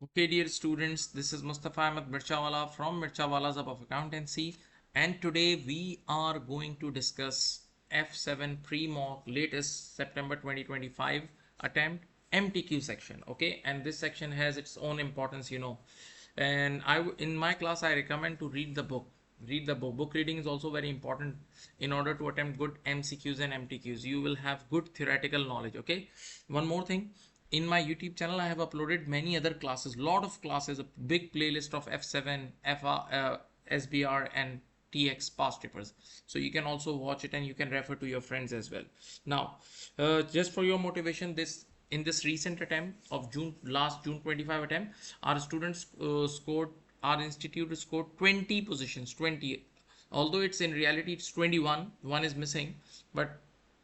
Okay, dear students, this is Mustafa Ahmed Mirchawala from Mirchawala's Above Accountancy, and today we are going to discuss F7 pre-mock latest September 2025 attempt MTQ section. Okay, and this section has its own importance. And in my class I recommend to read the book. Read the book. Book reading is also very important in order to attempt good MCQs and MTQs. You will have good theoretical knowledge. Okay, one more thing, in my YouTube channel I have uploaded many other classes, lot of classes, a big playlist of F7 FR SBR and TX past papers, so you can also watch it and you can refer to your friends as well. Now just for your motivation, this in this recent attempt of last June 25 attempt, our students scored, our institute scored 20 positions, 20, although it's in reality it's 21, one is missing, but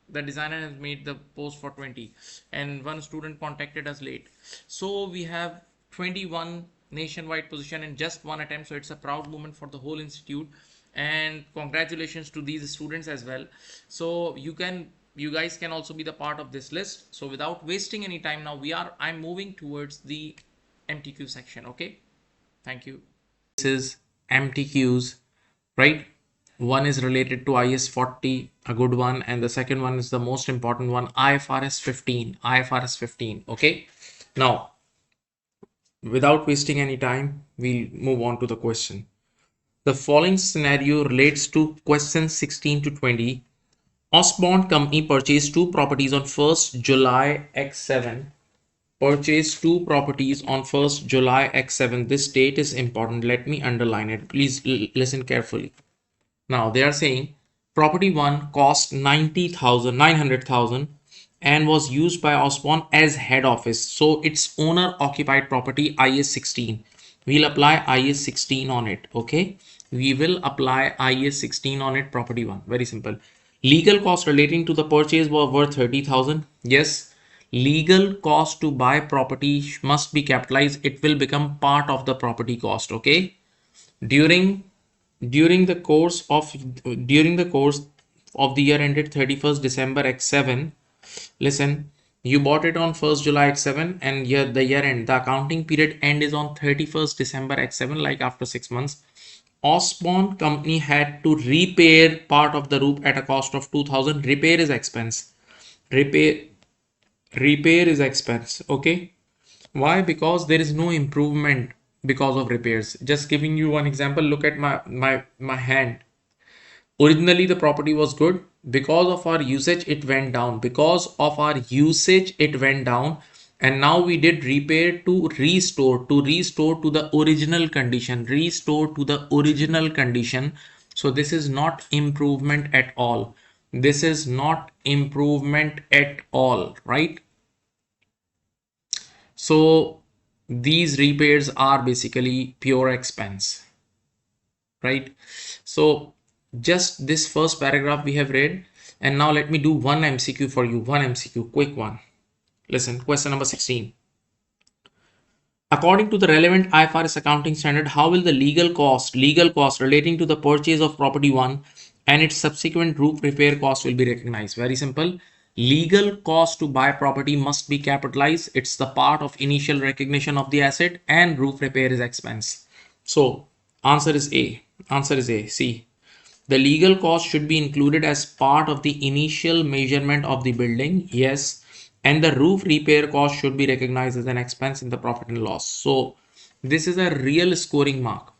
the designer has made the post for 20 and one student contacted us late, so we have 21 nationwide position in just one attempt. So it's a proud moment for the whole institute, and congratulations to these students as well. So you guys can also be the part of this list. So without wasting any time, now I'm moving towards the MTQ section. Okay, thank you. This is MTQs, right? One is related to IS 40, a good one, and the second one is the most important one, IFRS 15. IFRS 15. Okay, now without wasting any time, we'll move on to the question. The following scenario relates to question 16 to 20. Osborne Company purchased two properties on 1st July X7. Purchased two properties on 1st July X7. This date is important. Let me underline it. Please listen carefully. Now they are saying property 1 cost 900,000 and was used by Osborne as head office. So it's owner occupied property IS 16. We'll apply IS 16 on it. Okay. We will apply IS 16 on it, property 1. Very simple. Legal cost relating to the purchase were worth 30,000. Yes. Legal cost to buy property must be capitalized. It will become part of the property cost. Okay. During during the course of the year ended 31st December X7, listen, you bought it on 1st July X7 and the year end, the accounting period end is on 31st December X7, like after 6 months. Osborne Company had to repair part of the roof at a cost of 2,000. Repair is expense. Repair repair is expense. Okay. Why? Because there is no improvement because of repairs. Just giving you one example, look at my hand. Originally the property was good. Because of our usage it went down. Because of our usage it went down, and now we did repair to restore to the original condition. Restore to the original condition. So this is not improvement at all. This is not improvement at all, right? So these repairs are basically pure expense, right? So just this first paragraph we have read, and now let me do one MCQ for you. One MCQ, quick one. Listen, question number 16. According to the relevant IFRS accounting standard, how will the legal cost relating to the purchase of property 1 and its subsequent roof repair cost will be recognized? Very simple. Legal cost to buy property must be capitalized. It's the part of initial recognition of the asset, and roof repair is expense. So answer is A. Answer is A. C. The legal cost should be included as part of the initial measurement of the building. Yes. And the roof repair cost should be recognized as an expense in the profit and loss. So this is a real scoring mark.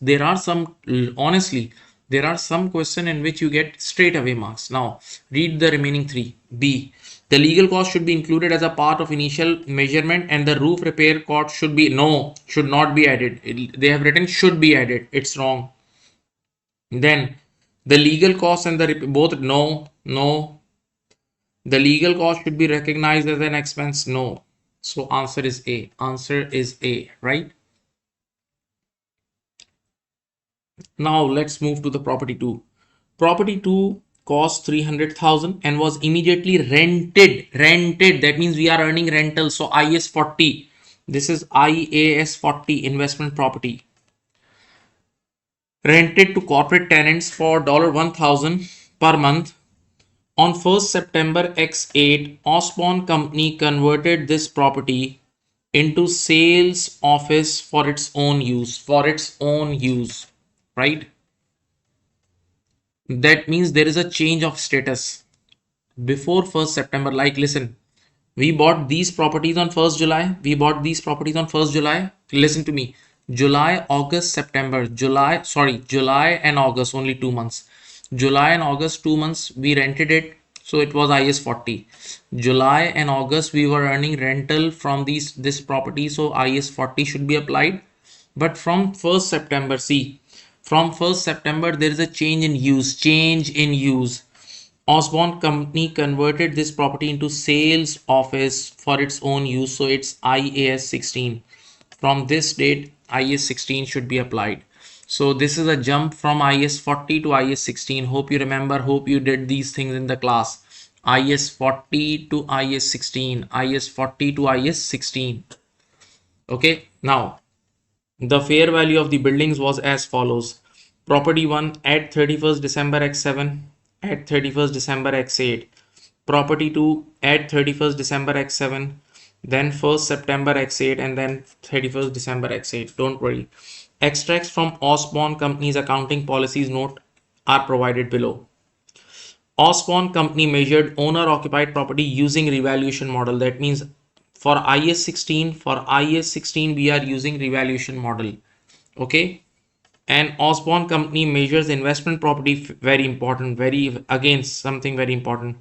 There are some, honestly, there are some question in which you get straight away marks. Now read the remaining three. B. The legal cost should be included as a part of initial measurement, and the roof repair cost should be, no, should not be added. They have written should be added. It's wrong. Then the legal cost and the both, no. The legal cost should be recognized as an expense. No. So answer is A. Answer is A, right? Now let's move to the property 2. Property 2 cost 300,000 and was immediately rented. That means we are earning rental. So IS 40. This is IAS 40, investment property. Rented to corporate tenants for $1,000 per month. On 1st September X8, Osborne Company converted this property into sales office for its own use, right? That means there is a change of status before 1st September. Like, listen, we bought these properties on 1st July. We bought these properties on 1st July. Listen to me. July, August, September, July and August, only 2 months. July and August, 2 months, we rented it. So it was IS 40. July and August, we were earning rental from this property. So IS 40 should be applied. But from 1st September, see, from 1st September, there is a change in use. Osborne Company converted this property into sales office for its own use, so it's IAS 16. From this date, IAS 16 should be applied. So this is a jump from IAS 40 to IAS 16. Hope you remember, hope you did these things in the class. IAS 40 to IAS 16, IAS 40 to IAS 16. Okay, now the fair value of the buildings was as follows. Property 1 at 31st December X7, at 31st December X8. Property 2 at 31st December X7, then 1st September X8, and then 31st December X8. Don't worry. Extracts from Osborne Company's accounting policies note are provided below. Osborne Company measured owner-occupied property using revaluation model. That means for IS 16, we are using revaluation model. Okay. And Osborne Company measures investment property, very important, something very important.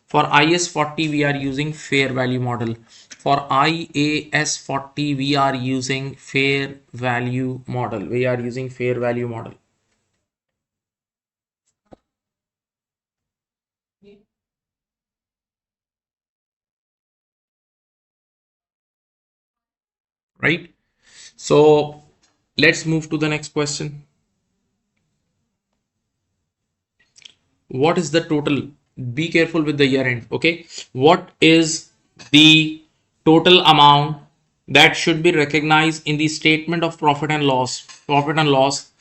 For IS 40, we are using fair value model. For IAS 40, we are using fair value model. Right? So let's move to the next question. What is the total? Be careful with the year end. Okay. What is the total amount that should be recognized in the statement of profit and loss? Profit and loss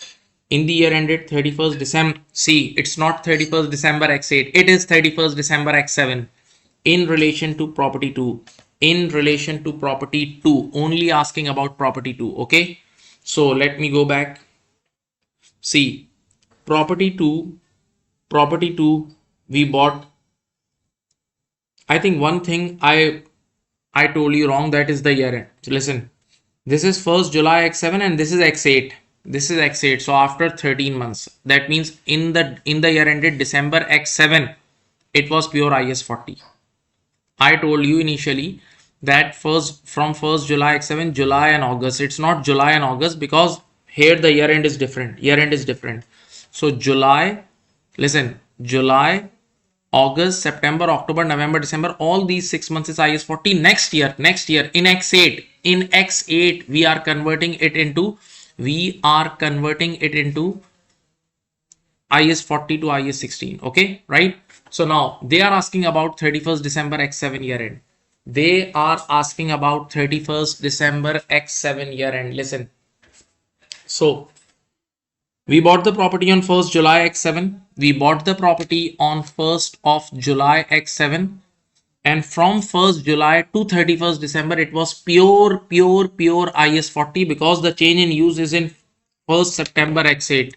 in the year ended 31st December. See, it's not 31st December X8. It is 31st December X7 in relation to property 2. In relation to property 2. Only asking about property 2. Okay. So let me go back. See, property 2 we bought. I think one thing I told you wrong, that is the year end. So listen, this is 1st July X7 and this is X8. This is X8. So after 13 months, that means in the year ended December X7, it was pure IS 40. I told you initially that from 1st July X7, July and August. It's not July and August because here the year end is different. So July, listen, July, August, September, October, November, December, all these 6 months is IS 40. Next year in X8, we are converting it into IS 40 to IS 16. Okay, right? So now they are asking about 31st December X7 year end. They are asking about 31st December X7 year end. Listen. So we bought the property on 1st July X7. We bought the property on 1st of July X7. And from 1st July to 31st December, it was pure IS 40 because the change in use is in 1st September X8.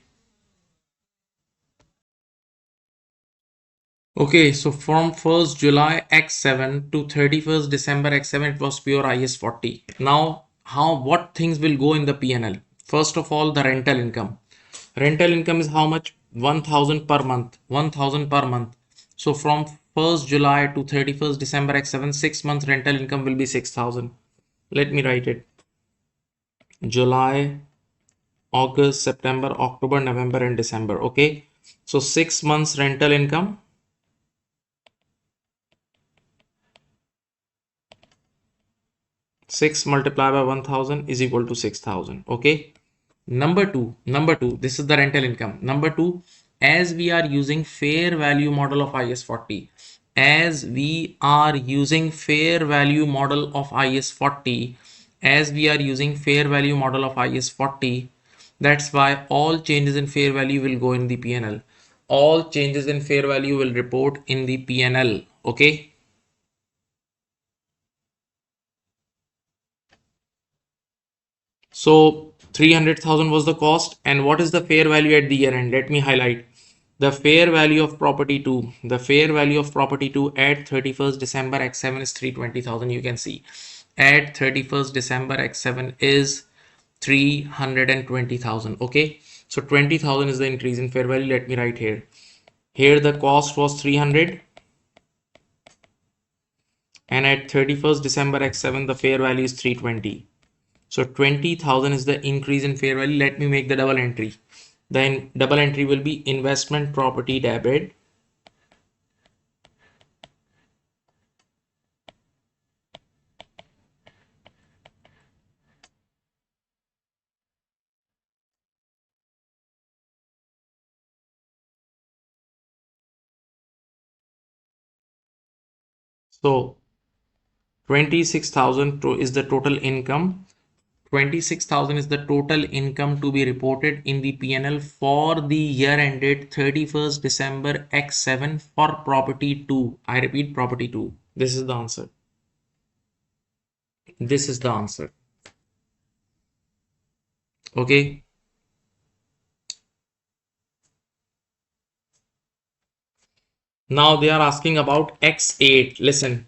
Okay, so from 1st July X7 to 31st December X7, it was pure IS 40. Now, what things will go in the P&L? First of all, the rental income. Rental income is how much? 1000 per month. 1000 per month. So from 1st July to 31st December X7, 6 months rental income will be 6000. Let me write it. July, August, September, October, November, and December. Okay. So 6 months rental income. 6 multiplied by 1000 is equal to 6000. Okay. Number two, this is the rental income. Number two, as we are using fair value model of IS 40, as we are using fair value model of IS 40, that's why all changes in fair value will go in the P&L. All changes in fair value will report in the P&L. Okay. So 300,000 was the cost. And what is the fair value at the year end? Let me highlight. The fair value of property 2. The fair value of property 2 at 31st December X7 is 320,000. You can see at 31st December X7 is 320,000. Okay. So 20,000 is the increase in fair value. Let me write here. Here the cost was 300. And at 31st December X7 the fair value is 320. So 20,000 is the increase in fair value. Let me make the double entry. Then double entry will be investment property debit. So 26,000 is the total income. 26,000 is the total income to be reported in the P&L for the year ended 31st December X7 for property 2. I repeat, property 2. This is the answer. This is the answer. Okay. Now they are asking about X8. Listen,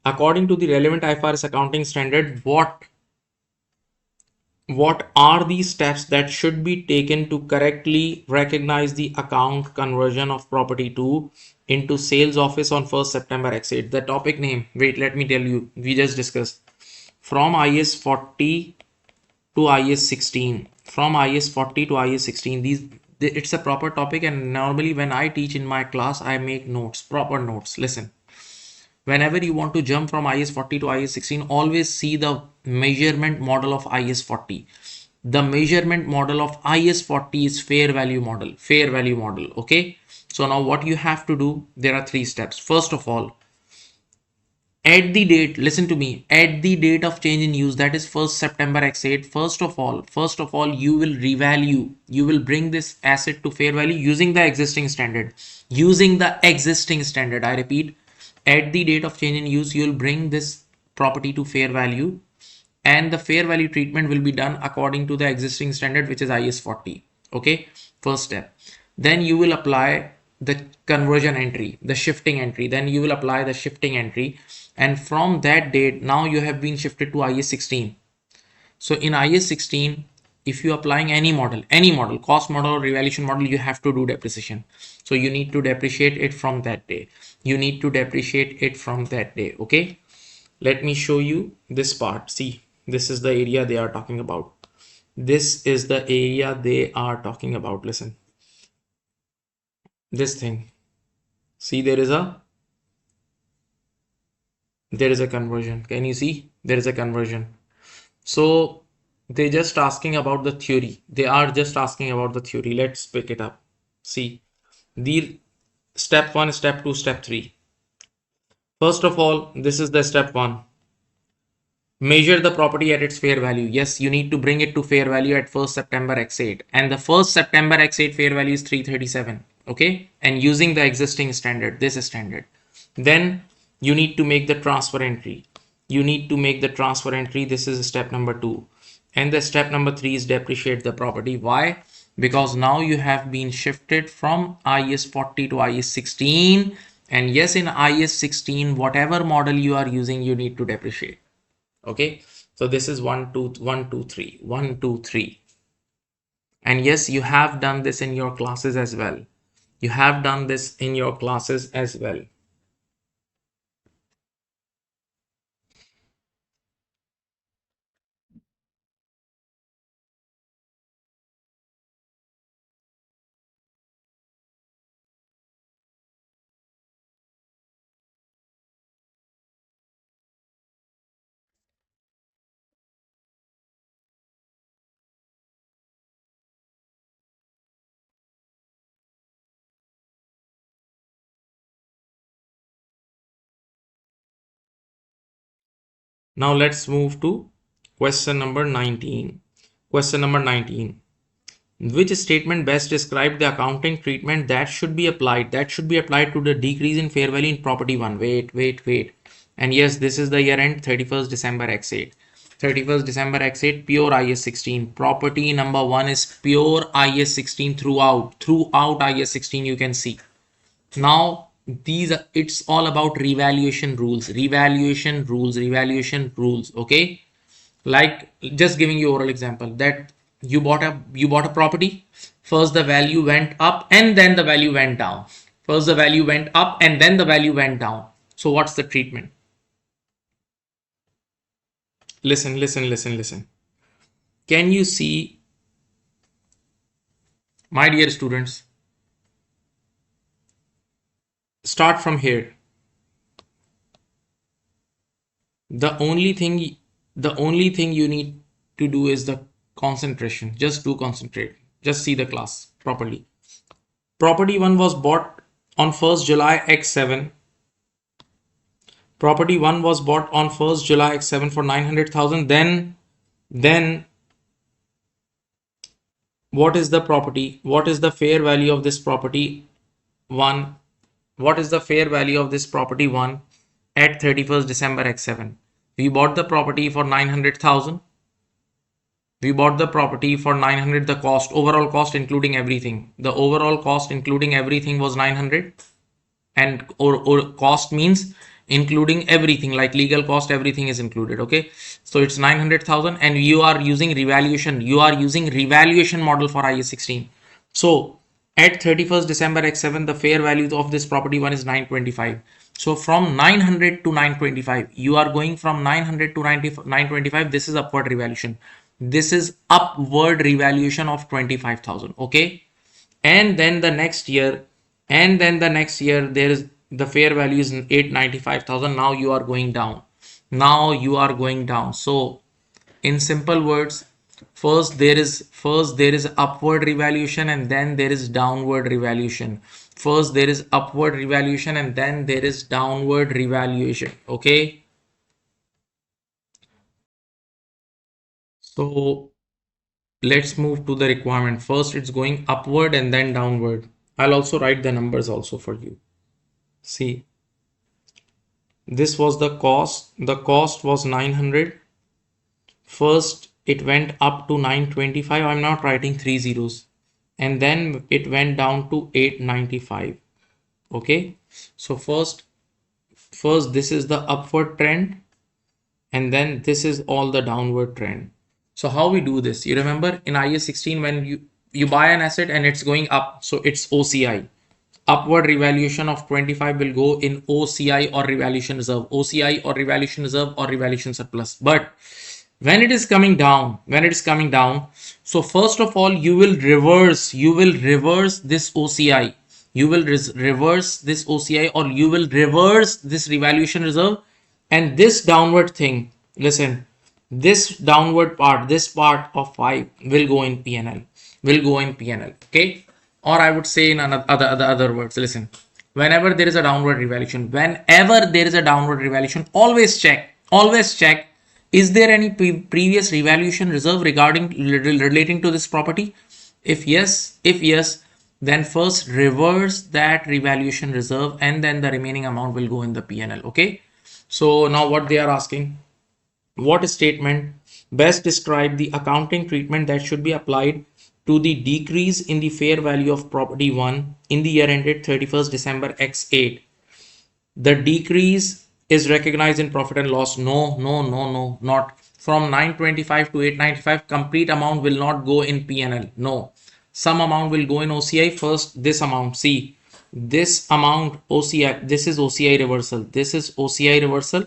according to the relevant IFRS accounting standard, what are the steps that should be taken to correctly recognize the account conversion of property 2 into sales office on 1st September X8? The topic name, wait, let me tell you, we just discussed from IS 40 to IS 16. From IS 40 to IS 16, it's a proper topic, and normally when I teach in my class, I make notes, proper notes. Listen, whenever you want to jump from IS 40 to IS 16, always see the measurement model of IS 40. The measurement model of IS 40 is fair value model. Fair value model. Okay. So now what you have to do, there are 3 steps. First of all, at the date, listen to me, at the date of change in use, that is 1st September X8, first of all, you will revalue, you will bring this asset to fair value using the existing standard. Using the existing standard, I repeat, at the date of change in use, you will bring this property to fair value, and the fair value treatment will be done according to the existing standard, which is IS 40. Okay, first step. Then you will apply the conversion entry, the shifting entry. Then you will apply the shifting entry, and from that date, now you have been shifted to IS 16. So in IS 16, if you are applying any model, cost model or revaluation model, you have to do depreciation. So you need to depreciate it from that day. You need to depreciate it from that day. Okay. Let me show you this part. See, this is the area they are talking about. This is the area they are talking about. Listen, this thing. See, there is a conversion. Can you see? There is a conversion. So they're just asking about the theory. They are just asking about the theory. Let's pick it up. See, the step 1, step 2, step 3. First of all, this is the step 1. Measure the property at its fair value. Yes, you need to bring it to fair value at 1st September X8. And the 1st September X8 fair value is 337. Okay. And using the existing standard, this is standard. Then you need to make the transfer entry. You need to make the transfer entry. This is step number 2. And the step number 3 is depreciate the property. Why? Because now you have been shifted from IS 40 to IS 16. And yes, in IS 16, whatever model you are using, you need to depreciate. Okay. So this is 1, 2, 1, 2, 3, 1, 2, 3. And yes, you have done this in your classes as well. You have done this in your classes as well. Now let's move to question number 19. Question number 19. Which statement best described the accounting treatment that should be applied? That should be applied to the decrease in fair value in property 1. Wait. And yes, this is the year end 31st December X8. 31st December X8 pure IS 16. Property number 1 is pure IS 16 throughout IS 16 you can see. Now these are, it's all about revaluation rules, okay? Like just giving you oral example that you bought a property. First the value went up and then the value went down. First the value went up and then the value went down. So what's the treatment? Listen. Can you see, my dear students, start from here. The only thing you need to do is the concentration. Just do concentrate. Just see the class properly. Property 1 was bought on 1st July X7. Property 1 was bought on 1st July X7 for 900,000. Then what is the property? What is the fair value of this property 1? What is the fair value of this property 1 at 31st December X7? We bought the property for 900,000. We bought the property for 900. The cost, overall cost including everything. The overall cost including everything was 900. And or cost means including everything, like legal cost, everything is included, okay? So it's 900,000 and you are using revaluation. You are using revaluation model for IS 16. So at 31st December X7, the fair value of this property 1 is 925. So from 900 to 925, you are going from 900 to 925. This is upward revaluation. This is upward revaluation of 25,000, okay? And then the next year, there is the fair value is 895,000. Now you are going down. So in simple words, first there is upward revaluation and then there is downward revaluation. First there is upward revaluation and then there is downward revaluation, okay? So let's move to the requirement. First it's going upward and then downward. I'll also write the numbers also for you. See, this was the cost. The cost was 900. First it went up to 925. I'm not writing 3 zeros. And then it went down to 895. Okay, so first this is the upward trend and then this is all the downward trend. So how we do this? You remember in IS 16 when you buy an asset and it's going up, so it's OCI. Upward revaluation of 25 will go in OCI or revaluation reserve, OCI or revaluation reserve or revaluation surplus. But when it is coming down, so first of all you will reverse this OCI. You will reverse this OCI or you will reverse this revaluation reserve, and this downward thing, listen, this downward part, this part of 5 will go in PNL, okay? Or I would say in other words, listen, whenever there is a downward revaluation, always check, is there any previous revaluation reserve relating to this property? If yes, then first reverse that revaluation reserve and then the remaining amount will go in the PNL, okay? So now what they are asking, what statement best describe the accounting treatment that should be applied to the decrease in the fair value of property 1 in the year ended 31st December X8? The decrease is recognized in profit and loss. No, not from 925 to 895. Complete amount will not go in PNL. No, some amount will go in OCI. First this amount, see this amount OCI, this is OCI reversal.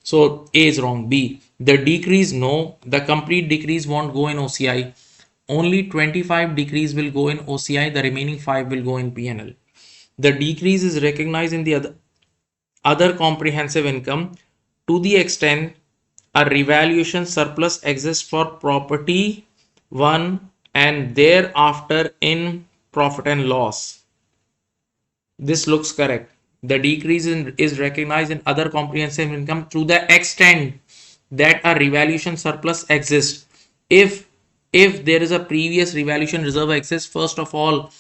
So A is wrong. B, the decrease, no, the complete decrease won't go in OCI. Only 25 decrease will go in OCI. The remaining 5 will go in PNL. The decrease is recognized in the other comprehensive income to the extent a revaluation surplus exists for property 1 and thereafter in profit and loss. This looks correct. The decrease is recognized in other comprehensive income to the extent that a revaluation surplus exists. If there is a previous revaluation reserve exists, first of all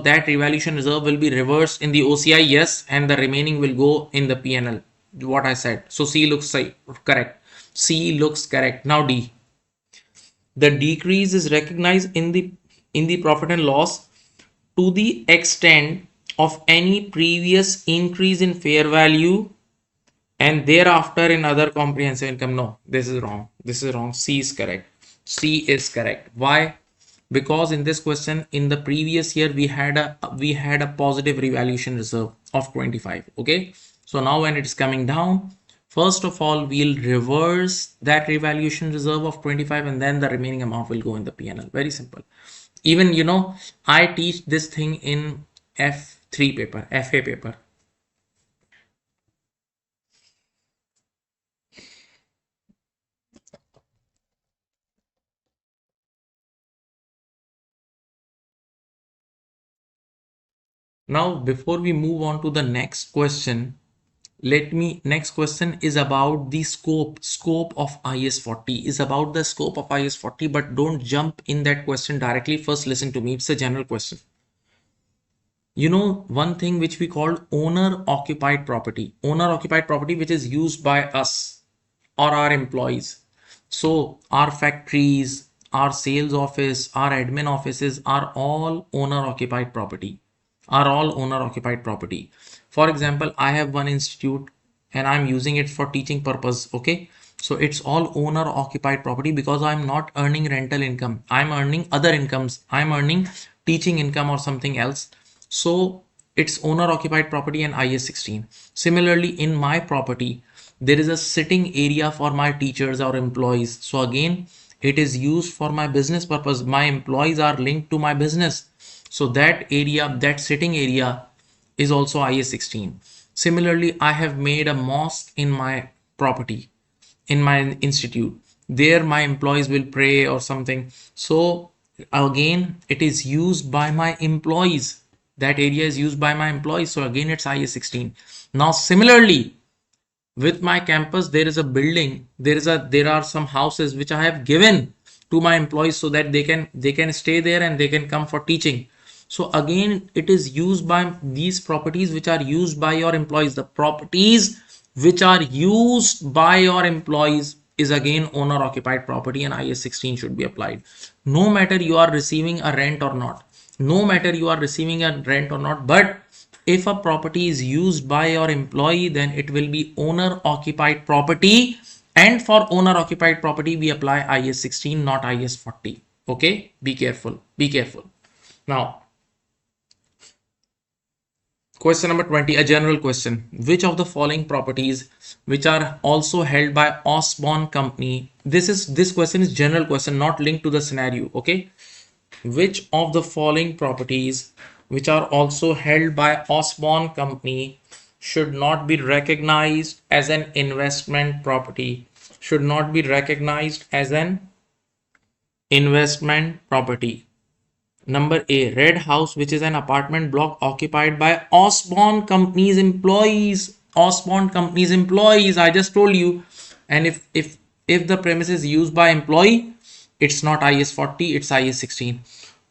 that revaluation reserve will be reversed in the OCI, yes, and the remaining will go in the PNL, what I said. So C looks correct. C looks correct. Now D. The decrease is recognized in the profit and loss to the extent of any previous increase in fair value and thereafter in other comprehensive income. No, this is wrong. This is wrong. C is correct. C is correct. Why? Because in this question, in the previous year, we had a positive revaluation reserve of 25. Okay, so now when it's coming down, first of all we'll reverse that revaluation reserve of 25 and then the remaining amount will go in the P&L. Very simple. Even I teach this thing in F3 paper, FA paper. Now, before we move on to the next question, next question is about the scope of IS 40, is about the scope of IS 40, but don't jump in that question directly. First, listen to me. It's a general question. One thing which we call owner occupied property, which is used by us or our employees. So our factories, our sales office, our admin offices are all owner occupied property. For example, I have one institute and I'm using it for teaching purpose. Okay, so it's all owner occupied property because I'm not earning rental income. I'm earning other incomes. I'm earning teaching income or something else. So it's owner occupied property and IS 16. Similarly, in my property, there is a sitting area for my teachers or employees. So again, it is used for my business purpose. My employees are linked to my business. So that area, that sitting area is also IS 16. Similarly, I have made a mosque in my property, in my institute. There my employees will pray or something. So again, it is used by my employees. That area is used by my employees. So again, it's IS 16. Now, similarly, with my campus, there is a building, there are some houses which I have given to my employees so that they can stay there and they can come for teaching. So again, it is used by these properties which are used by your employees. The properties which are used by your employees is again owner occupied property and IS 16 should be applied. No matter you are receiving a rent or not. But if a property is used by your employee, then it will be owner occupied property. And for owner occupied property, we apply IS 16, not IS 40. Okay, be careful. Now, question number 20, a general question. Which of the following properties which are also held by Osborne Company? This question is general question, not linked to the scenario. Okay. Which of the following properties which are also held by Osborne Company should not be recognized as an investment property? Should not be recognized as an investment property. Number A, Red House, which is an apartment block occupied by Osborne Company's employees. I just told you. And if the premise is used by employee, it's not IS 40, it's IS 16.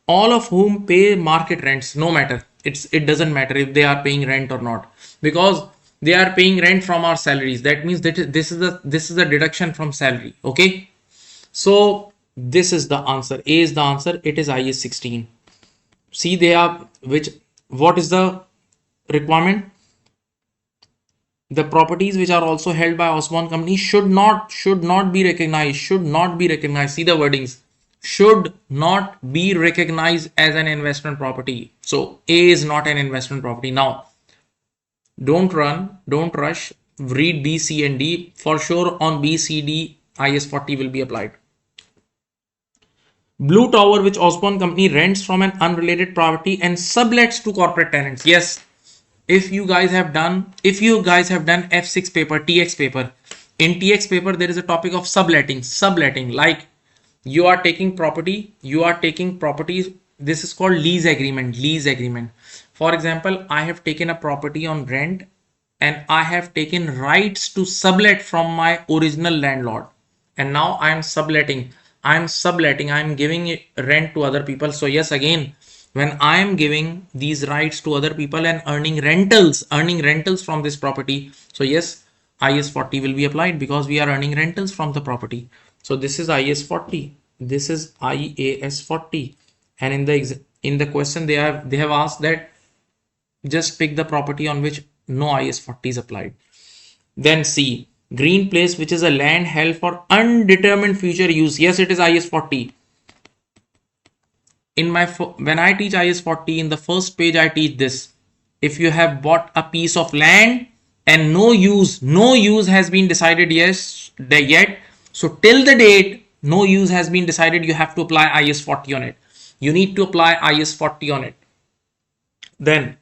All of whom pay market rents, no matter. It doesn't matter if they are paying rent or not, because they are paying rent from our salaries. That means that this is the deduction from salary. Okay. So this is the answer. A is the answer. It is IS 16. See, what is the requirement? The properties which are also held by Osborne Company should not be recognized. See the wordings. Should not be recognized as an investment property. So A is not an investment property. Now, don't rush. Read B, C, and D. For sure, on B, C, D, IS 40 will be applied. Blue Tower, which Osborne Company rents from an unrelated property and sublets to corporate tenants. Yes, if you guys have done F6 paper, TX paper, in TX paper there is a topic of subletting. Like you are taking properties. This is called lease agreement. For example, I have taken a property on rent and I have taken rights to sublet from my original landlord, and now I am subletting. I'm giving rent to other people. So yes, again, when I am giving these rights to other people and earning rentals from this property, so yes, IS 40 will be applied because we are earning rentals from the property. So this is IS 40. This is IAS 40. And in the question they have asked that just pick the property on which no IS 40 is applied. Then C, green place which is a land held for undetermined future use. Yes, it is IS 40. When I teach IS 40, in the first page I teach this. If you have bought a piece of land and no use has been decided yet. So till the date no use has been decided, you have to apply IS 40 on it. You need to apply IS 40 on it. Then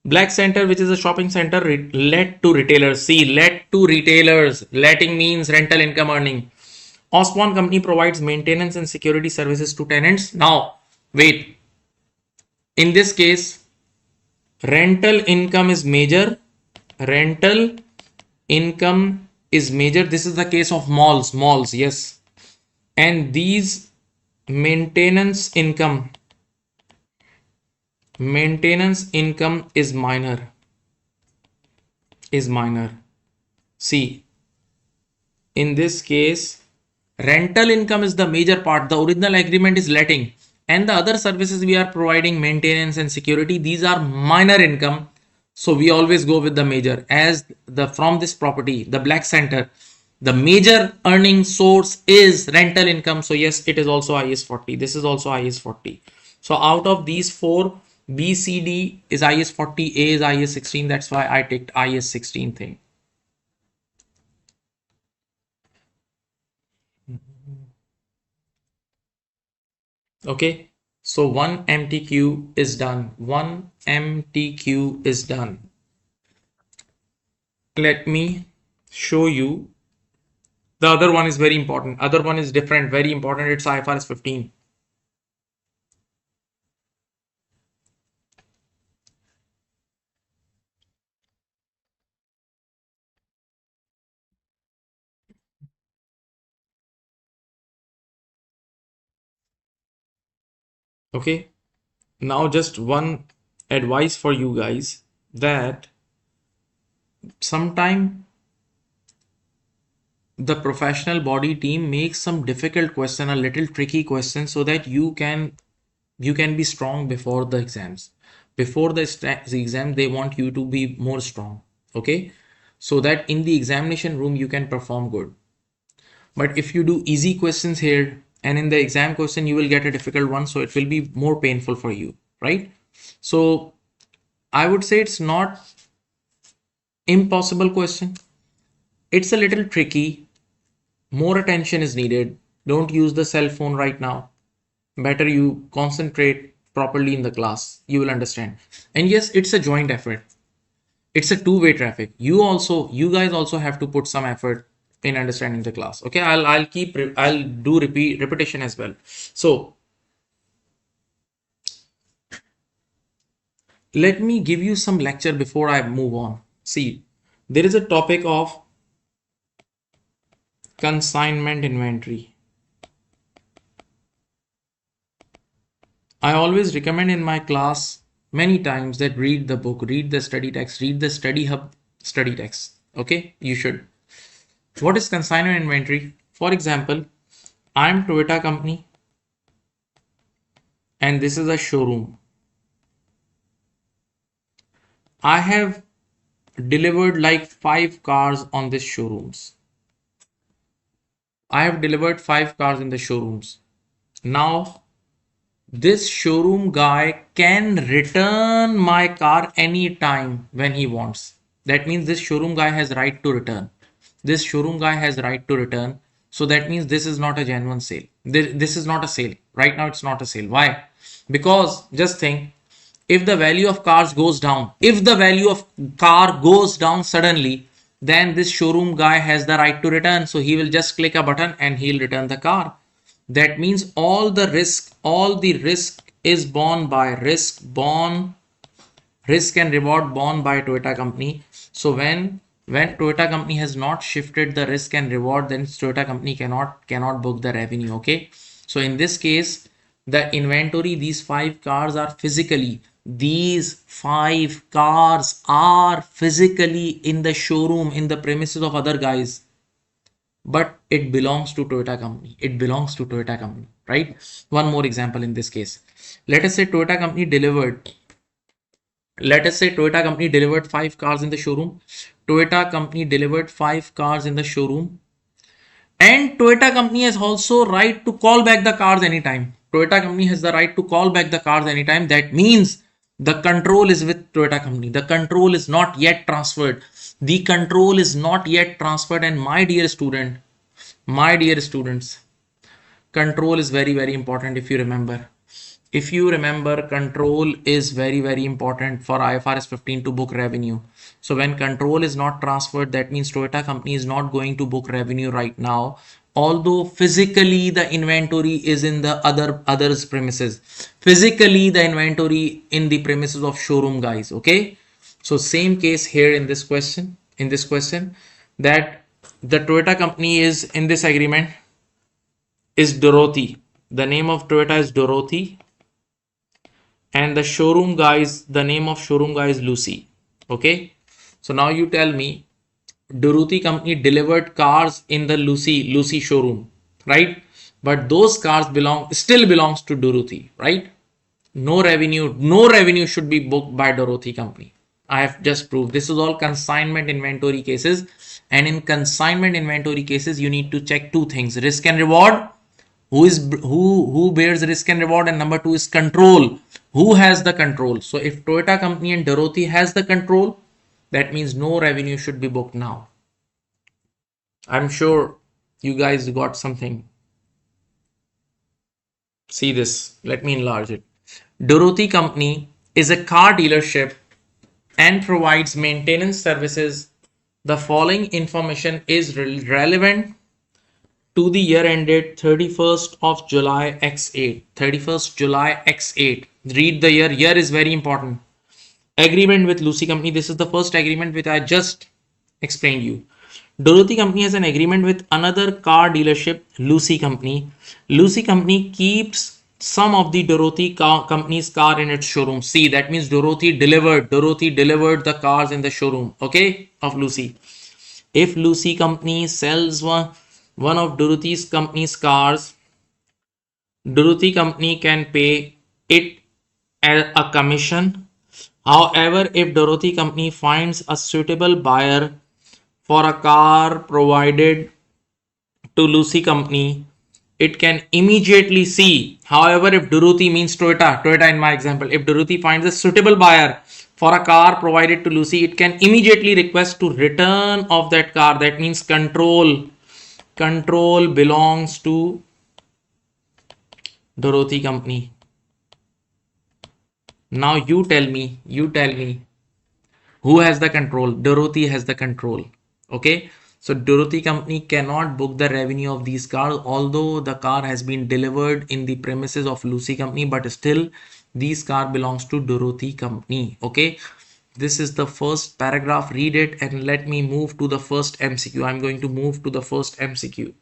Black Center, which is a shopping center let to retailers. See, let to retailers. Letting means rental income earning. Osborne Company provides maintenance and security services to tenants. Now, wait. In this case, rental income is major. Rental income is major. This is the case of malls. Malls, yes. And these maintenance income is minor. See, in this case, rental income is the major part. The original agreement is letting, and the other services we are providing, maintenance and security, these are minor income. So we always go with the major. As from this property, the Black Center, the major earning source is rental income. So yes, it is also IS 40. This is also IS 40. So out of these four, B, C, D is IS 40, A is IS 16. That's why I ticked IS 16 thing. Okay, so one MTQ is done. One MTQ is done. Let me show you. The other one is very important. Other one is different, very important. It's IFRS 15. Okay, now just one advice for you guys, that sometime the professional body team makes some difficult question, a little tricky question, so that you can be strong before the exams. Before the exam, they want you to be more strong. Okay, so that in the examination room you can perform good. But if you do easy questions here and in the exam question you will get a difficult one, so it will be more painful for you, right? So I would say it's not impossible question. It's a little tricky. More attention is needed. Don't use the cell phone right now. Better you concentrate properly in the class. You will understand. And yes, it's a joint effort. It's a two-way traffic. You guys also have to put some effort in understanding the class. Okay, I'll do repetition as well. So let me give you some lecture before I move on. See, there is a topic of consignment inventory. I always recommend in my class many times that read the book, read the study text, read the study hub study text. Okay, you should. What is consignment inventory? For example, I'm Toyota company and this is a showroom. I have delivered like 5 cars on this showrooms. I have delivered 5 cars in the showrooms. Now, this showroom guy can return my car anytime when he wants. That means this showroom guy has right to return. This showroom guy has right to return. So that means this is not a genuine sale. This is not a sale. Right now it's not a sale. Why? Because just think, if the value of cars goes down, if the value of car goes down suddenly, then this showroom guy has the right to return. So he will just click a button and he'll return the car. That means all the risk is borne by risk and reward borne by Toyota company. So when Toyota company has not shifted the risk and reward, then Toyota company cannot book the revenue. Okay, so in this case, the inventory, these 5 cars are physically these 5 cars are physically in the showroom, in the premises of other guys, but it belongs to Toyota company. It belongs to Toyota company, right? One more example in this case. Let us say Toyota company delivered. Let us say Toyota company delivered 5 cars in the showroom. Toyota company delivered 5 cars in the showroom. And Toyota company has also right to call back the cars anytime. Toyota company has the right to call back the cars anytime. That means the control is with Toyota company. The control is not yet transferred. The control is not yet transferred. And my dear students, control is very, very important. If you remember, control is very, very important for IFRS 15 to book revenue. So when control is not transferred, that means Toyota company is not going to book revenue right now, although physically the inventory is in the others premises. Physically the inventory in the premises of showroom guys. Okay, so same case here in this question, that the Toyota company is in this agreement is Dorothy. The name of Toyota is Dorothy, and the showroom guys, the name of showroom guy is Lucy. Okay, so now you tell me, Dorothy company delivered cars in the Lucy showroom, right? But those cars still belongs to Dorothy, right? No revenue should be booked by Dorothy company. I have just proved. This is all consignment inventory cases, and in consignment inventory cases you need to check two things: risk and reward. Who bears risk and reward, and number two is control. Who has the control? So if Toyota company and Dorothy has the control, that means no revenue should be booked now. I'm sure you guys got something. See this, let me enlarge it. Dorothy company is a car dealership and provides maintenance services. The following information is relevant to the year ended 31st of July X8. 31st July X8. Read the year. Year is very important. Agreement with Lucy company. This is the first agreement which I just explained you. Dorothy company has an agreement with another car dealership, Lucy company. Lucy company keeps some of the Dorothy company's car in its showroom. See, that means Dorothy delivered the cars in the showroom, okay, of Lucy. If Lucy company sells one of Dorothy's company's cars, Dorothy company can pay it a commission. However, if Dorothy company finds a suitable buyer for a car provided to Lucy company, it can immediately see. However, if Dorothy means Toyota in my example, if Dorothy finds a suitable buyer for a car provided to Lucy, it can immediately request to return of that car. That means control belongs to Dorothy company. Now you tell me who has the control? Dorothy has the control. Okay, so Dorothy company cannot book the revenue of these cars, although the car has been delivered in the premises of Lucy company, but still these car belongs to Dorothy company. Okay, this is the first paragraph. Read it and let me move to the first MCQ. I'm going to move to the first MCQ.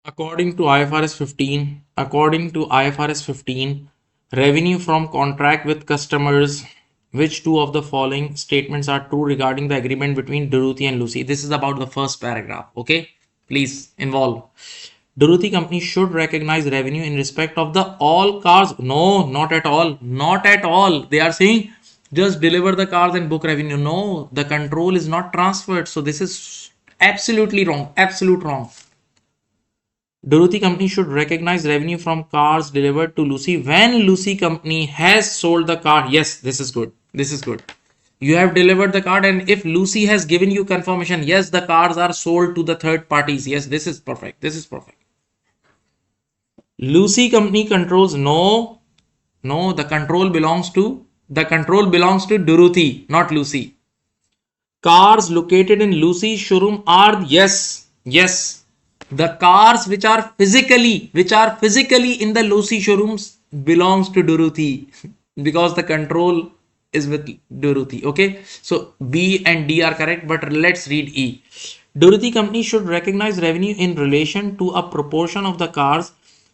According to IFRS 15, revenue from contract with customers, which two of the following statements are true regarding the agreement between Dorothy and Lucy? This is about the first paragraph. Okay, please involve. Dorothy company should recognize revenue in respect of the all cars. No, not at all. Not at all. They are saying just deliver the cars and book revenue. No, the control is not transferred. So this is absolutely wrong. Absolute wrong. Dorothy company should recognize revenue from cars delivered to Lucy when Lucy company has sold the car. Yes, this is good. This is good. You have delivered the card, and if Lucy has given you confirmation, yes, the cards are sold to the third parties. Yes, this is perfect. This is perfect. Lucy company controls. No, no, the control belongs to Dorothy, not Lucy. Cars located in Lucy's showroom are, yes, yes. The cars which are physically in the Lucy showrooms belongs to Dorothy because the control is with Dorothy. Okay, so B and D are correct, but let's read E. Dorothy company should recognize revenue in relation to a proportion of the cars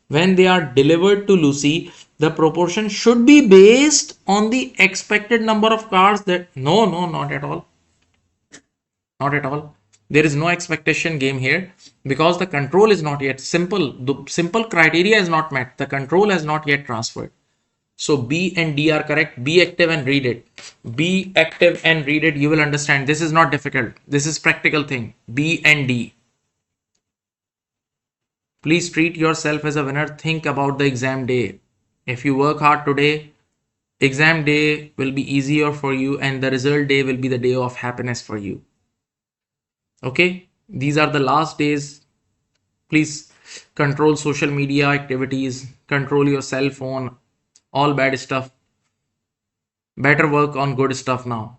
when they are delivered to Lucy. The proportion should be based on the expected number of cars that. No, no, not at all. Not at all. There is no expectation game here because the control is not yet simple. The simple criteria is not met. The control has not yet transferred. So B and D are correct. Be active and read it. Be active and read it. You will understand. This is not difficult. This is practical thing. B and D. Please treat yourself as a winner. Think about the exam day. If you work hard today, exam day will be easier for you and the result day will be the day of happiness for you. Okay, these are the last days. Please control social media activities, control your cell phone, all bad stuff. Better work on good stuff now.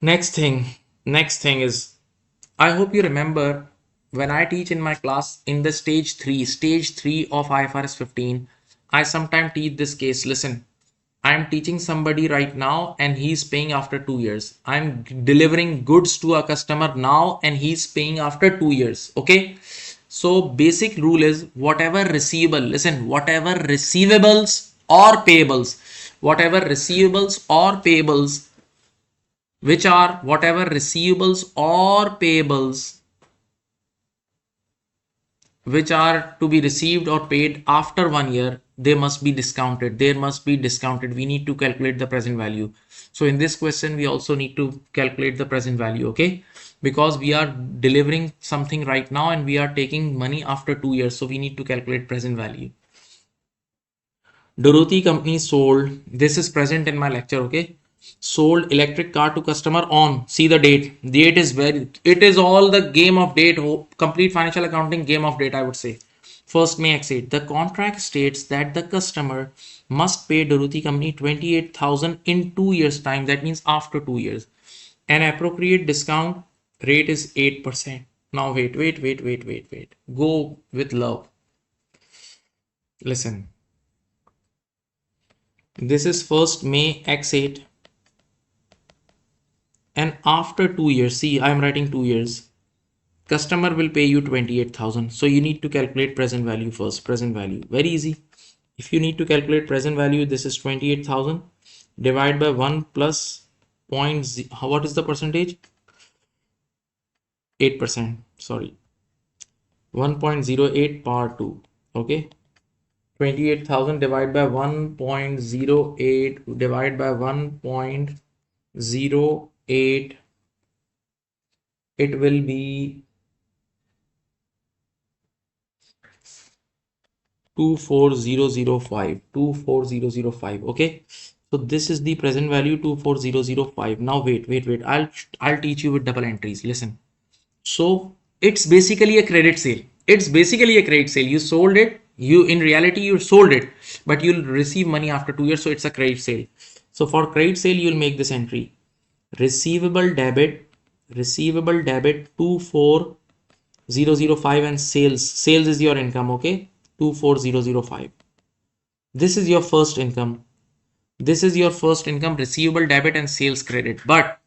Next thing is, I hope you remember when I teach in my class in the stage 3 of IFRS 15, I sometimes teach this case. Listen, I'm teaching somebody right now and he's paying after 2 years. I'm delivering goods to a customer now and he's paying after 2 years. Okay. So basic rule is whatever receivable, listen, whatever receivables or payables, whatever receivables or payables, which are whatever receivables or payables which are to be received or paid after 1 year, they must be discounted. They must be discounted. We need to calculate the present value. So in this question, we also need to calculate the present value. Okay, because we are delivering something right now and we are taking money after 2 years. So we need to calculate present value. Dorothy company sold. This is present in my lecture. Okay, sold electric car to customer on. See the date. Date is very. It is all the game of date. Complete financial accounting game of date, I would say. 1st May X8. The contract states that the customer must pay Dorothy company 28,000 in 2 years time. That means after 2 years. An appropriate discount rate is 8%. Now wait. Go with love. Listen. This is 1st May X8. And after 2 years, see, I am writing 2 years. Customer will pay you 28,000. So you need to calculate present value first. Present value. Very easy. If you need to calculate present value, this is 28,000. Divide by 1 plus point. What is the percentage? 8%. Sorry. 1.08 power 2. Okay. 28,000 divided by 1.08 divided by 1.08, it will be 24005. 24005. Okay, so this is the present value 24005. Now wait, I'll teach you with double entries. Listen, so it's basically a credit sale. You sold it. In reality you sold it, but you'll receive money after 2 years. So it's a credit sale. So for credit sale, you'll make this entry: receivable debit 24005, and sales is your income. Okay, 24005. This is your first income. Receivable debit and sales credit. But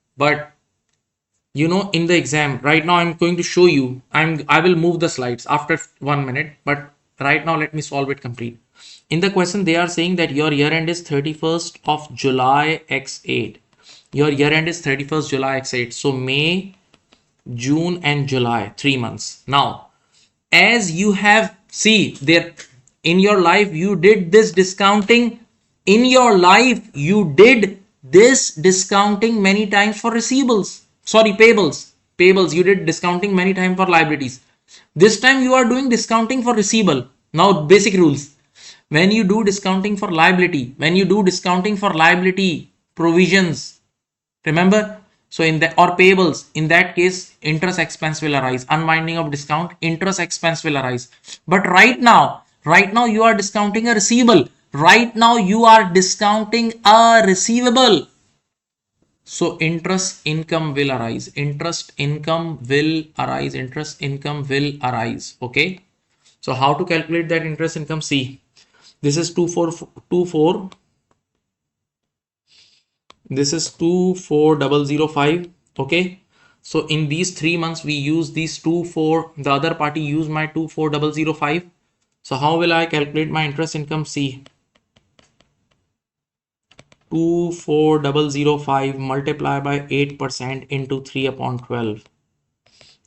you know, in the exam right now, I'm going to show you. I will move the slides after 1 minute, but right now let me solve it complete. In the question, they are saying that your year end is 31st of July X8. Your year end is 31st July X8. So May, June and July, 3 months. Now, as you have, see there in your life, you did this discounting. In your life, you did this discounting many times for receivables. Sorry, payables. You did discounting many times for liabilities. This time you are doing discounting for receivable. Now, basic rules. When you do discounting for liability, provisions, remember? So in the or payables, in that case, interest expense will arise. Unwinding of discount, interest expense will arise. But right now you are discounting a receivable. Right now you are discounting a receivable. So interest income will arise. Interest income will arise. Interest income will arise. Okay. So how to calculate that interest income? See, this is 2424. This is 24005. Okay. So in these 3 months, we use these 24. The other party use my 24005. So how will I calculate my interest income? See, 24005 multiply by 8% into 3 upon 12.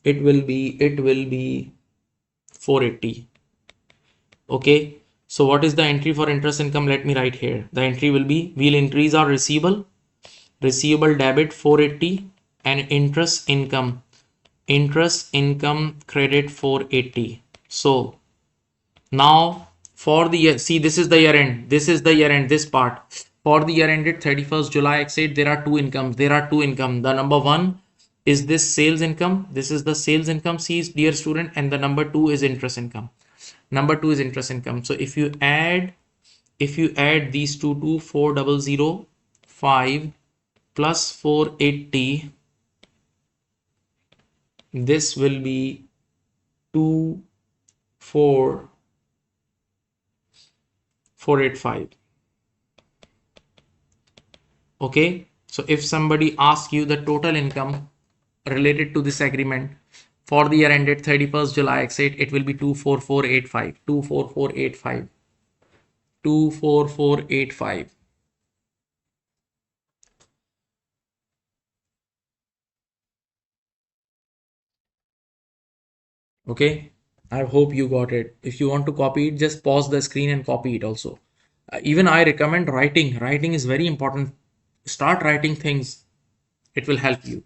It will be 480. Okay. So what is the entry for interest income? Let me write here. The entry will be, we'll increase our receivable debit 480 and interest income credit 480. So now for the year, see, this is the year end, this part. For the year ended 31st July exit, there are two incomes. The number one is this sales income. This is the sales income, see, dear student, and the number two is interest income. So if you add these two to 4005 plus 480, this will be 24485. Okay. So if somebody asks you the total income related to this agreement for the year ended 31st July exit, it will be 24485. 24485. Okay, I hope you got it. If you want to copy it, just pause the screen and copy it also. Even I recommend writing. Writing is very important. Start writing things. It will help you.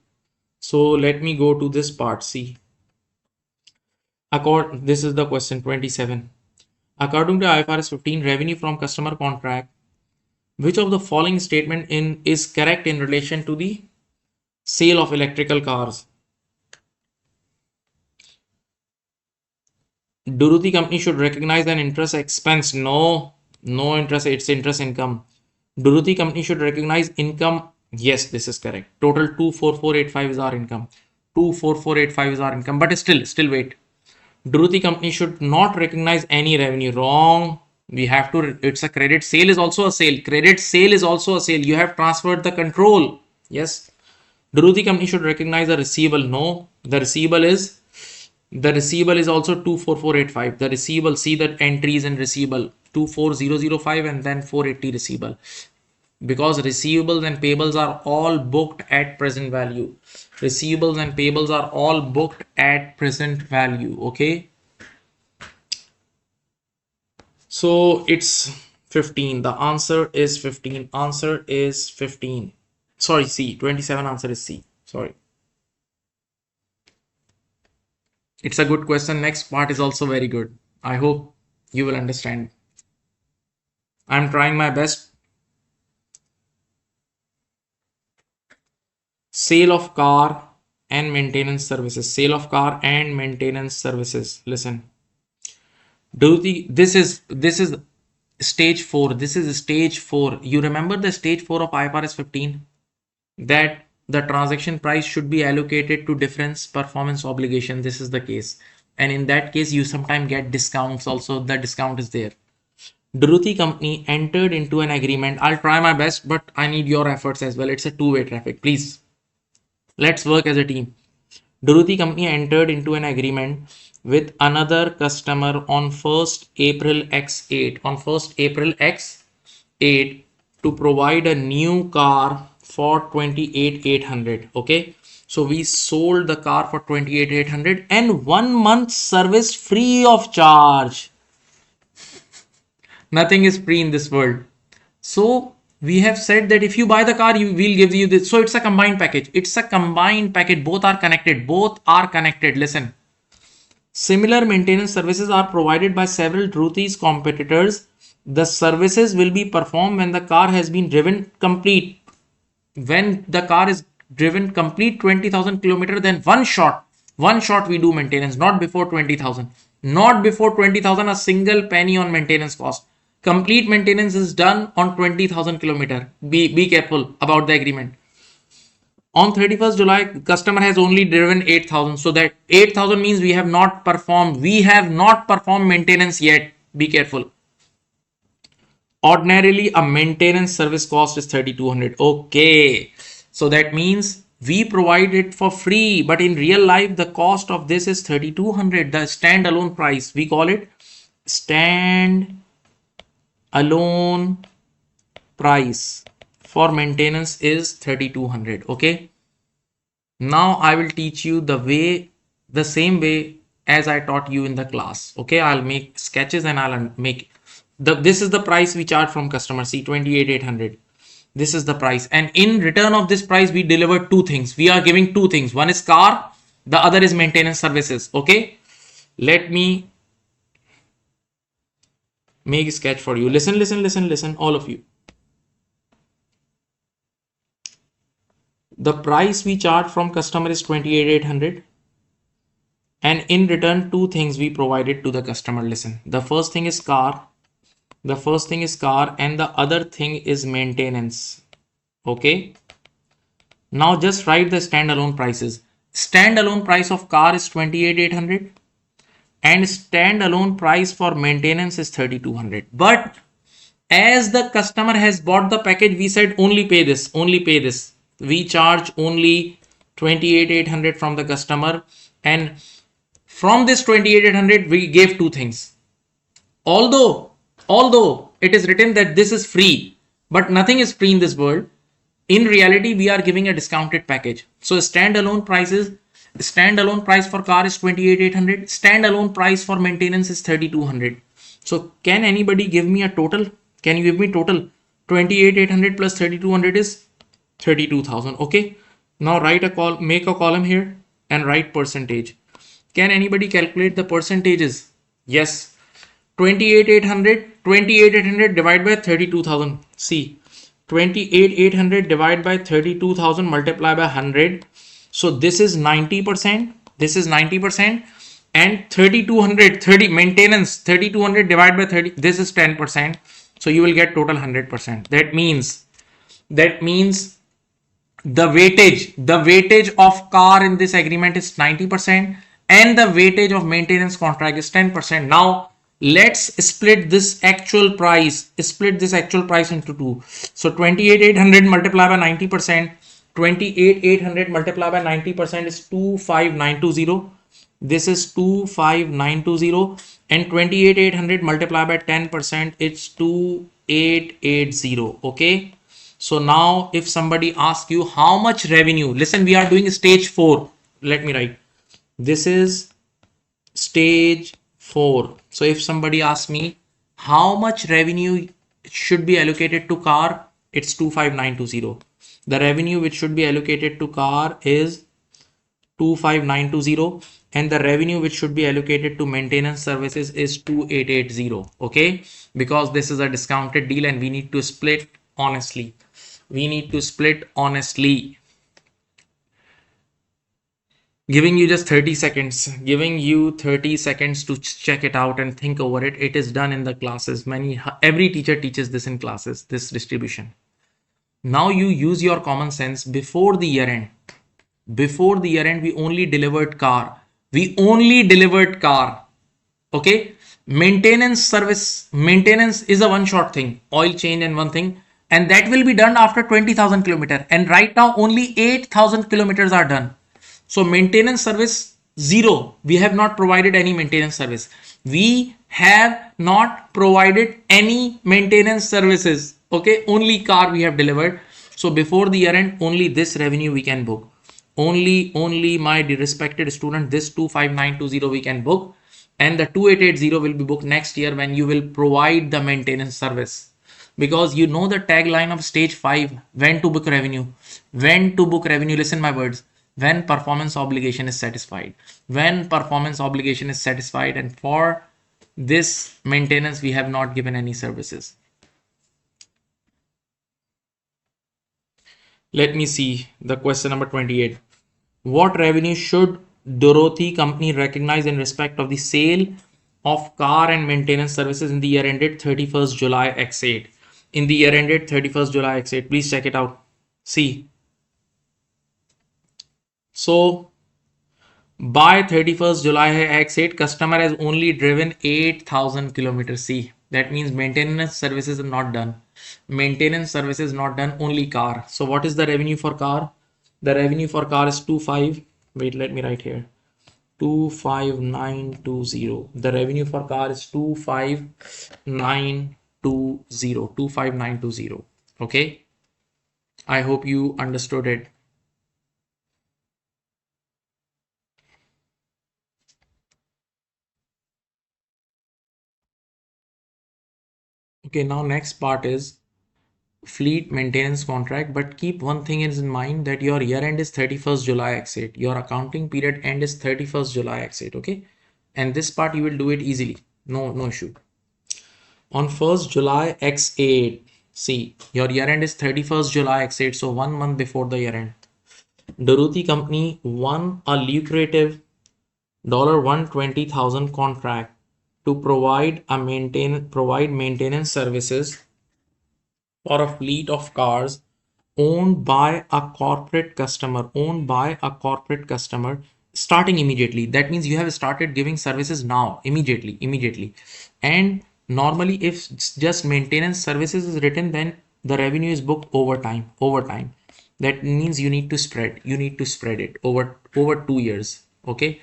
So let me go to this part. See, this is the question 27. According to IFRS 15, revenue from customer contract, which of the following statement is correct in relation to the sale of electrical cars? Durruti company should recognize an interest expense. No interest, it's interest income. Durruti company should recognize income. Yes, this is correct. Total 24485 is our income. 24485 is our income. But still wait. Durruti company should not recognize any revenue. Wrong. We have to, it's a credit. Sale is also a sale. Credit sale is also a sale. You have transferred the control. Yes. Durruti company should recognize a receivable. No, the receivable is also 24485. The receivable, see that entries in receivable 24005 and then 480 receivable. Because receivables and payables are all booked at present value. Okay. So it's 15. The answer is 15. Sorry, C. 27 answer is C. Sorry. It's a good question. Next part is also very good. I hope you will understand. I'm trying my best. Sale of car and maintenance services. Listen. This is stage 4. You remember the stage 4 of IFRS 15? That the transaction price should be allocated to difference performance obligation. This is the case. And in that case, you sometimes get discounts also. The discount is there. Durruti company entered into an agreement. I'll try my best, but I need your efforts as well. It's a two-way traffic. Please, let's work as a team. Durruti company entered into an agreement with another customer on 1st April X8. To provide a new car for 28,800. Okay, so we sold the car for 28,800 and 1 month service free of charge. Nothing is free in this world. So we have said that if you buy the car, we'll give you this. So it's a combined package. Both are connected. Listen. Similar maintenance services are provided by several Durruti's competitors The services will be performed when the car has been driven complete. When the car is driven complete 20,000 kilometer, then one shot we do maintenance, not before 20,000. Not before 20,000 a single penny on maintenance cost. Complete maintenance is done on 20,000 kilometer. Be careful about the agreement. On 31st July, customer has only driven 8,000. So that 8,000 means we have not performed maintenance yet. Be careful. Ordinarily, a maintenance service cost is 3,200. Okay. So that means we provide it for free, but in real life, the cost of this is 3,200. The standalone price, we call it stand alone price for maintenance is 3,200. Okay. Now I will teach you the same way as I taught you in the class. Okay. I'll make sketches and I'll make this is the price we charge from customer. See, 28,800. This is the price. And in return of this price, we deliver two things. We are giving two things. One is car. The other is maintenance services. Okay. Let me make a sketch for you. Listen, all of you. The price we charge from customer is 28,800. And in return, two things we provided to the customer. Listen, the first thing is car. And the other thing is maintenance. Okay. Now just write the standalone prices. Standalone price of car is 28,800 and standalone price for maintenance is 3,200. But as the customer has bought the package, we said only pay this. We charge only 28,800 from the customer, and from this 28,800 we gave two things. Although it is written that this is free, but nothing is free in this world. In reality, we are giving a discounted package. So standalone price for car is 28,800. Standalone price for maintenance is 3,200. So can anybody give me a total? Can you give me total? 28,800 plus 3,200 is 32,000. Okay. Now make a column here and write percentage. Can anybody calculate the percentages? Yes. 28,800 divided by 32,000. See, 28,800 divided by 32,000 multiplied by 100. So this is 90%. And 3,200 maintenance. 3,200 divided by 30. This is 10%. So you will get total 100%. That means the weightage of car in this agreement is 90% and the weightage of maintenance contract is 10%. Now let's split this actual price into two. So 28,800 multiplied by 90%. 28,800 multiplied by 90% is 25,920. This is 25,920 and 28,800 multiplied by 10%, it's 2,880. Okay. So now if somebody asks you how much revenue, listen, we are doing stage 4. Let me write. This is stage 4. So if somebody asks me how much revenue should be allocated to car, it's 25,920. The revenue which should be allocated to car is 25,920 and the revenue which should be allocated to maintenance services is 2,880. Okay, because this is a discounted deal and we need to split honestly. Giving you just 30 seconds, to check it out and think over it. It is done in the classes. Every teacher teaches this in classes, this distribution. Now you use your common sense. Before the year end, we only delivered car. Okay. Maintenance is a one-shot thing, oil change and one thing, and that will be done after 20,000 kilometers. And right now only 8,000 kilometers are done. So maintenance service, zero. We have not provided any maintenance service. We have not provided any maintenance services. Okay, only car we have delivered. So before the year end, only this revenue we can book. Only my respected student, this 25,920 we can book, and the 2,880 will be booked next year when you will provide the maintenance service. Because you know the tagline of stage 5, when to book revenue. Listen my words. When performance obligation is satisfied. And for This maintenance we have not given any services. Let me see the question number 28. What revenue should Dorothy Company recognize in respect of the sale of car and maintenance services in the year ended 31st July X8? In the year ended 31st July X8, please check it out. See, so by 31st July X8, customer has only driven 8,000 kilometers. See, that means maintenance services are not done. Maintenance services not done, only car. So what is the revenue for car? The revenue for car is 25. Wait, let me write here. 25920. The revenue for car is 25920. 25920. Okay. I hope you understood it. Okay, now next part is fleet maintenance contract, but keep one thing in mind that your year end is 31st July X8. Your accounting period end is 31st July X8. Okay, and this part you will do it easily. No issue. On 1st July X8, see, your year end is 31st July X8, so 1 month before the year end, Dorothy Company won a lucrative $120,000 contract to provide maintenance services for a fleet of cars owned by a corporate customer starting immediately. That means you have started giving services now, immediately. And normally if just maintenance services is written, then the revenue is booked over time. That means you need to spread it over 2 years. Okay,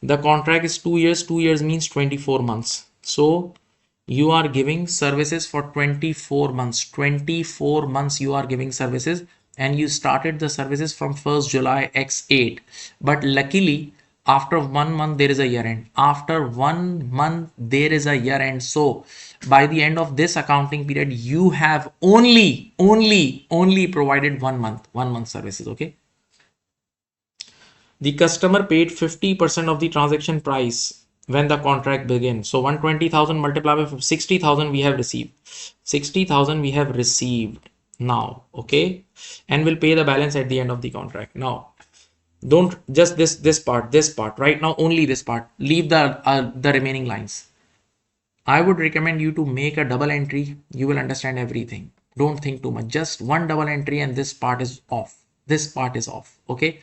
the contract is 2 years. 2 years means 24 months. So you are giving services for 24 months. 24 months you are giving services, and you started the services from 1st July X8. But luckily, after 1 month there is a year end. After 1 month there is a year end. So by the end of this accounting period, you have only provided 1 month services. Okay, the customer paid 50% of the transaction price when the contract begins. So 120,000 multiplied by 60,000 we have received. 60,000 we have received now. Okay, and we'll pay the balance at the end of the contract. Now, don't just this part right now, only this part. Leave the remaining lines. I would recommend you to make a double entry. You will understand everything. Don't think too much. Just one double entry and this part is off. This part is off. Okay.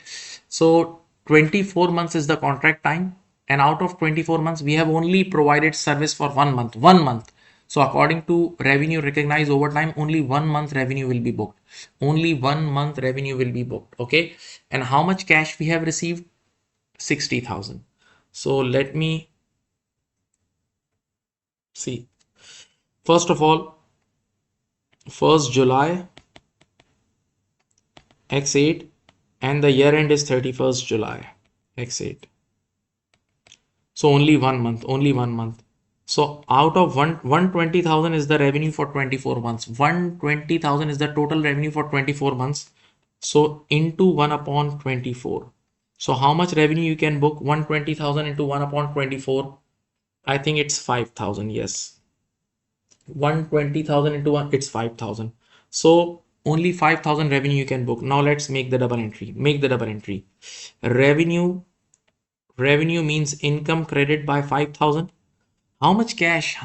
So 24 months is the contract time. And out of 24 months, we have only provided service for 1 month. 1 month. So according to revenue recognized over time, only 1 month revenue will be booked. Only 1 month revenue will be booked. Okay. And how much cash we have received? 60,000. So let me see. First of all, 1st July X8 and the year end is 31st July X8. So only 1 month. So out of 120,000 is the revenue for 24 months. 120,000 is the total revenue for 24 months. So into 1 upon 24. So how much revenue you can book? 120,000 into 1 upon 24. I think it's 5,000. Yes. 120,000 into 1, it's 5,000. So only 5,000 revenue you can book. Now let's make the double entry. Make the double entry. Revenue means income credit by 5,000. How much cash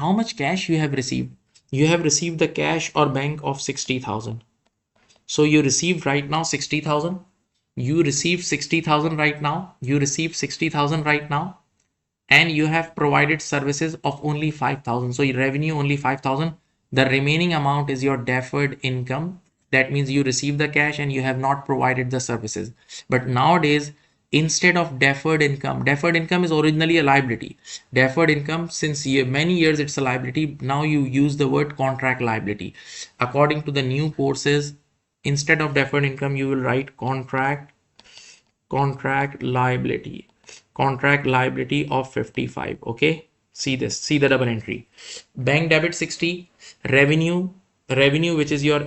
you have received? You have received the cash or bank of 60,000. So you received right now 60,000. You received 60,000 right now. You received 60,000 right now. And you have provided services of only 5,000. So your revenue only 5,000. The remaining amount is your deferred income. That means you receive the cash and you have not provided the services. But nowadays, instead of deferred income is originally a liability. Deferred income, since many years it's a liability. Now you use the word contract liability. According to the new courses, instead of deferred income, you will write contract liability of 55. Okay, see this, see the double entry. Bank debit 60, revenue which is your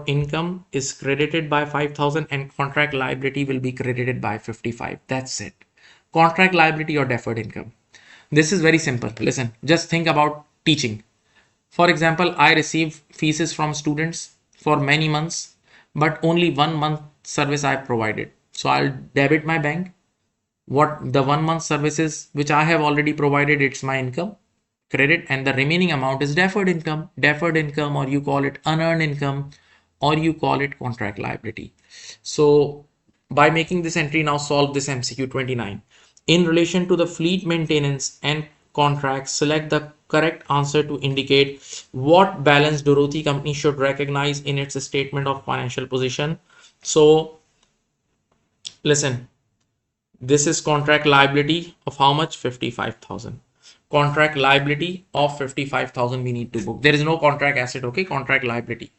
income is credited by 5,000 and contract liability will be credited by 55. That's it. Contract liability or deferred income. This is very simple. Listen, just think about teaching. For example, I receive fees from students for many months, but only 1 month service I provided. So I'll debit my bank. What the 1 month services which I have already provided, it's my income, credit, and the remaining amount is deferred income, or you call it unearned income, or you call it contract liability. So by making this entry, now solve this MCQ 29. In relation to the fleet maintenance and contracts, select the correct answer to indicate what balance Dorothy company should recognize in its statement of financial position. So listen, this is contract liability of how much? 55,000. Contract liability of 55,000 we need to book. There is no contract asset, okay? Contract liability.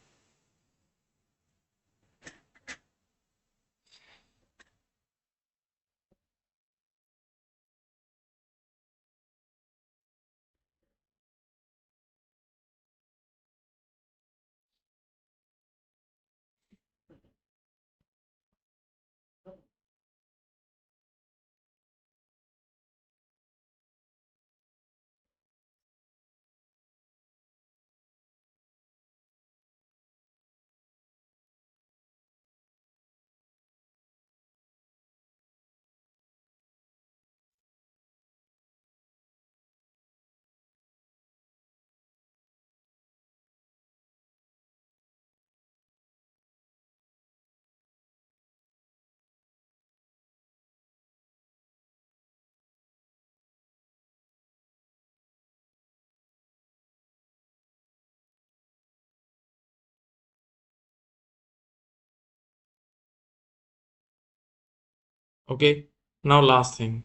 Okay. Now last thing.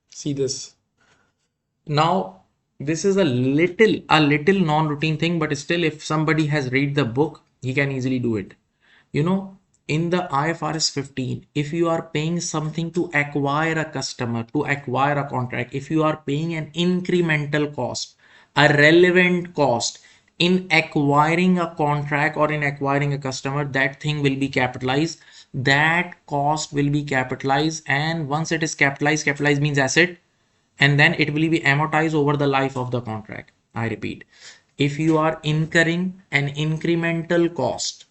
See this. Now this is a little non-routine thing, but still if somebody has read the book, he can easily do it. You know, in the IFRS 15, if you are paying something to acquire a customer, to acquire a contract, if you are paying an incremental cost, a relevant cost in acquiring a contract or in acquiring a customer, that thing will be capitalized. That cost will be capitalized, and once it is capitalized means asset, and then it will be amortized over the life of the contract. I repeat, if you are incurring an incremental cost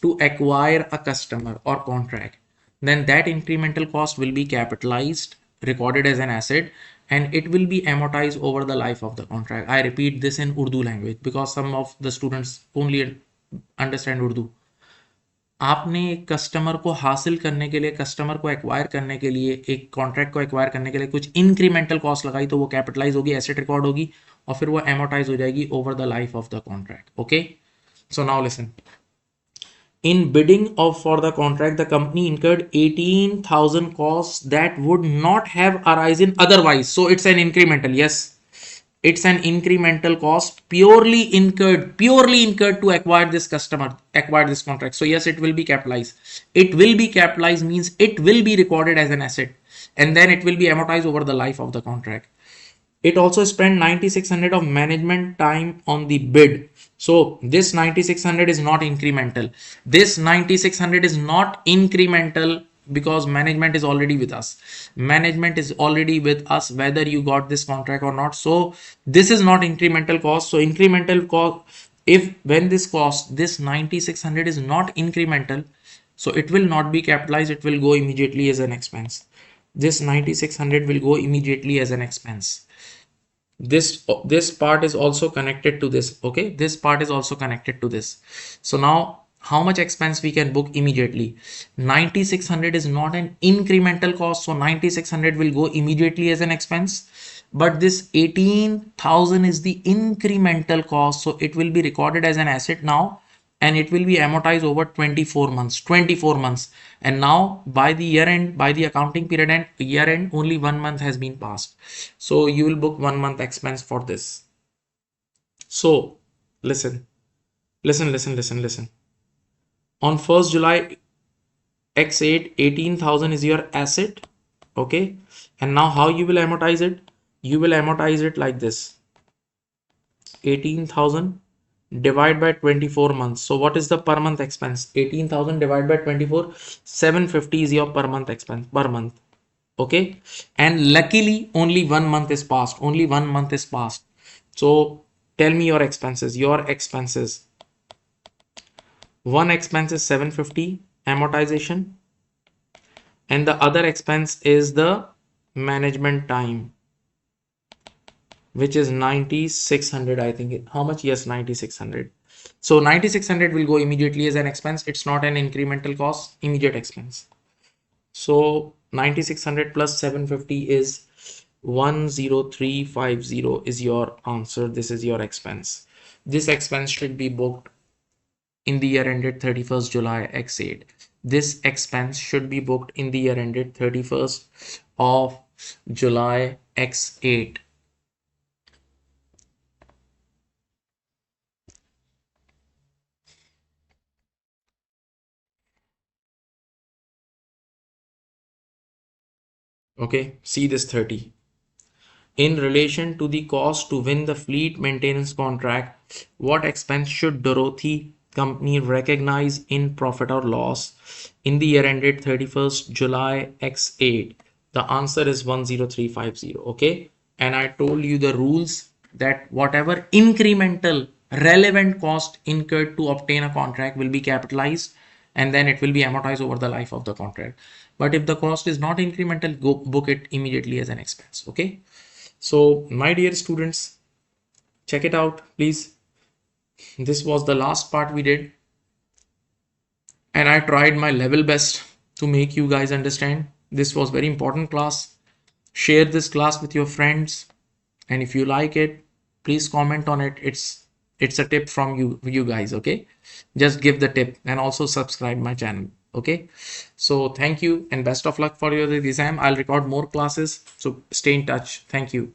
to acquire a customer or contract, then that incremental cost will be capitalized, recorded as an asset, and it will be amortized over the life of the contract. I repeat this in Urdu language because some of the students only understand Urdu. आपने एक customer को हासिल करने के लिए, customer को acquire करने के लिए, एक कॉन्ट्रैक्ट को एक्वायर करने के लिए कुछ इंक्रीमेंटल कॉस्ट लगाई, तो वो कैपिटलाइज होगी, एसेट रिकॉर्ड होगी, और फिर वो एमोटाइज हो जाएगी over the life of the contract. Okay, so now listen. In bidding of for the contract, the company incurred 18,000 costs that would not have arisen otherwise. So it's an incremental. Yes, it's an incremental cost purely incurred to acquire this customer, acquire this contract. So yes, it will be capitalized. It will be capitalized means it will be recorded as an asset, and then it will be amortized over the life of the contract. It also spent 9600 of management time on the bid. So this 9600 is not incremental. This 9600 is not incremental because management is already with us. Management is already with us whether you got this contract or not. So this is not incremental cost. So incremental cost, if when this cost, this 9600 is not incremental, so it will not be capitalized. It will go immediately as an expense. This 9600 will go immediately as an expense. This part is also connected to this. Okay, this part is also connected to this. So now how much expense we can book immediately? 9600 is not an incremental cost, so 9600 will go immediately as an expense, but this 18,000 is the incremental cost, so it will be recorded as an asset now, and it will be amortized over 24 months. And now by the year end, by the accounting period and year end, only 1 month has been passed, so you will book 1 month expense for this. So listen. On 1st July x8, 18,000 is your asset. Okay, and now how you will amortize it? You will amortize it like this. 18,000 divide by 24 months. So what is the per month expense? 18,000 divided by 24, 750 is your per month expense per month. Okay, and luckily only 1 month is passed. Only 1 month is passed. So tell me your expenses. Your expenses. One expense is 750 amortization, and the other expense is the management time, which is 9600. I think how much? Yes, 9600. So 9600 will go immediately as an expense. It's not an incremental cost, immediate expense. So 9600 plus 750 is 10350 is your answer. This is your expense. This expense should be booked in the year ended 31st July X8. This expense should be booked in the year ended 31st of July X8. Okay, see this 30. In relation to the cost to win the fleet maintenance contract, what expense should Dorothy Company recognize in profit or loss in the year ended 31st July X8? The answer is 10350. Okay, and I told you the rules that whatever incremental relevant cost incurred to obtain a contract will be capitalized and then it will be amortized over the life of the contract. But if the cost is not incremental, go book it immediately as an expense. Okay. So my dear students, check it out, please. This was the last part we did, and I tried my level best to make you guys understand. This was very important class. Share this class with your friends, and if you like it, please comment on it. It's a tip from you guys. Okay, just give the tip and also subscribe my channel. Okay, so thank you and best of luck for your exam. I'll record more classes, so stay in touch. Thank you.